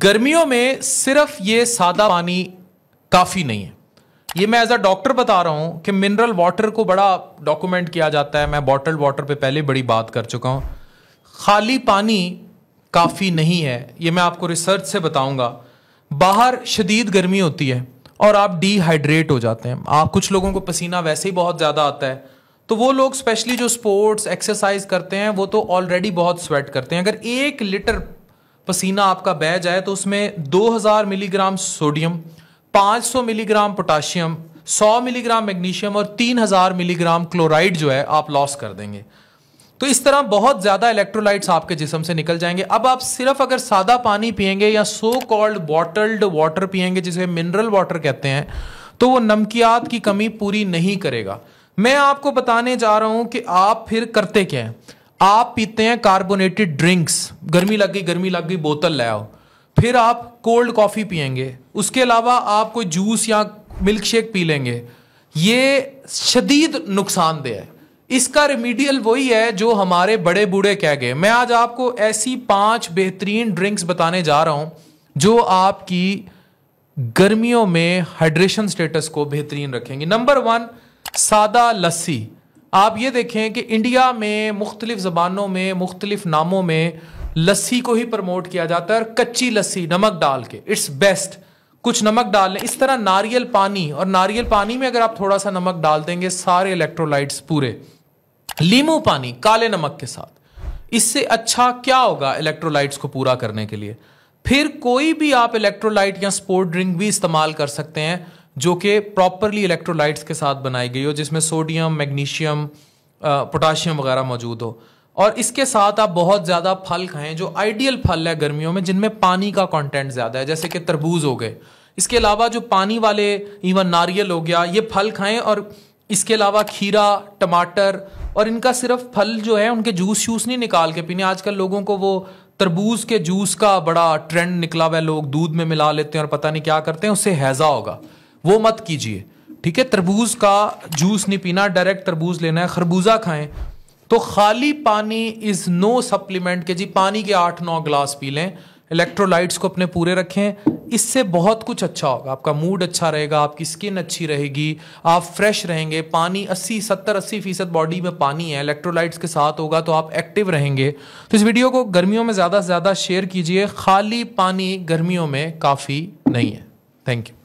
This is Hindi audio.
गर्मियों में सिर्फ ये सादा पानी काफी नहीं है। ये मैं एज अ डॉक्टर बता रहा हूं कि मिनरल वाटर को बड़ा डॉक्यूमेंट किया जाता है। मैं बॉटल्ड वाटर पे पहले बड़ी बात कर चुका हूं। खाली पानी काफी नहीं है, ये मैं आपको रिसर्च से बताऊंगा। बाहर शदीद गर्मी होती है और आप डिहाइड्रेट हो जाते हैं। आप कुछ लोगों को पसीना वैसे ही बहुत ज्यादा आता है, तो वो लोग स्पेशली जो स्पोर्ट्स एक्सरसाइज करते हैं वो तो ऑलरेडी बहुत स्वेट करते हैं। अगर 1 लीटर पसीना आपका बह जाए तो उसमें 2000 milligram sodium, 500 milligram potassium, 100 milligram magnesium और 3000 मिलीग्राम क्लोराइड जो है आप लॉस कर देंगे। तो इस तरह बहुत ज्यादा इलेक्ट्रोलाइट्स आपके जिस्म से निकल जाएंगे। अब आप सिर्फ अगर सादा पानी पिएंगे या सो कॉल्ड बॉटल्ड वाटर पिएंगे, जिसे मिनरल वाटर कहते हैं, तो वो नमकियात की कमी पूरी नहीं करेगा। मैं आपको बताने जा रहा हूं कि आप फिर करते क्या हैं। आप पीते हैं कार्बोनेटेड ड्रिंक्स, गर्मी लग गई बोतल ले आओ। फिर आप कोल्ड कॉफी पिएंगे, उसके अलावा आप कोई जूस या मिल्क शेक पी लेंगे। ये शदीद नुकसानदेह है। इसका रेमीडियल वही है जो हमारे बड़े बूढ़े कह गए। मैं आज आपको ऐसी 5 बेहतरीन ड्रिंक्स बताने जा रहा हूं जो आपकी गर्मियों में हाइड्रेशन स्टेटस को बेहतरीन रखेंगे। नंबर 1, सादा लस्सी। आप ये देखें कि इंडिया में मुख्तलिफ ज़बानों में मुख्तलिफ नामों में लस्सी को ही प्रमोट किया जाता है, और कच्ची लस्सी नमक डाल के इट्स बेस्ट। कुछ नमक डाल लें। इस तरह नारियल पानी, और नारियल पानी में अगर आप थोड़ा सा नमक डाल देंगे सारे इलेक्ट्रोलाइट्स पूरे। लीमू पानी काले नमक के साथ, इससे अच्छा क्या होगा इलेक्ट्रोलाइट्स को पूरा करने के लिए। फिर कोई भी आप इलेक्ट्रोलाइट या स्पोर्ट ड्रिंक भी इस्तेमाल कर सकते हैं जो कि प्रॉपरली इलेक्ट्रोलाइट्स के साथ बनाई गई हो, जिसमें सोडियम, मैग्नीशियम, पोटाशियम वगैरह मौजूद हो। और इसके साथ आप बहुत ज़्यादा फल खाएं, जो आइडियल फल है गर्मियों में, जिनमें पानी का कंटेंट ज़्यादा है, जैसे कि तरबूज हो गए। इसके अलावा जो पानी वाले, इवन नारियल हो गया, ये फल खाएं। और इसके अलावा खीरा, टमाटर, और इनका सिर्फ फल जो है उनके जूस नहीं निकाल के पीने। आजकल लोगों को वो तरबूज के जूस का बड़ा ट्रेंड निकला हुआ है, लोग दूध में मिला लेते हैं और पता नहीं क्या करते हैं, उससे हैजा होगा। वो मत कीजिए, ठीक है। तरबूज का जूस नहीं पीना, डायरेक्ट तरबूज लेना है। खरबूजा खाएं। तो खाली पानी इज नो सप्लीमेंट के जी पानी के 8-9 गिलास पी लें। इलेक्ट्रोलाइट्स को अपने पूरे रखें, इससे बहुत कुछ अच्छा होगा। आपका मूड अच्छा रहेगा, आपकी स्किन अच्छी रहेगी, आप फ्रेश रहेंगे। पानी 70-80% बॉडी में पानी है, इलेक्ट्रोलाइट्स के साथ होगा तो आप एक्टिव रहेंगे। तो इस वीडियो को गर्मियों में ज़्यादा से ज़्यादा शेयर कीजिए। खाली पानी गर्मियों में काफ़ी नहीं है। Thank you.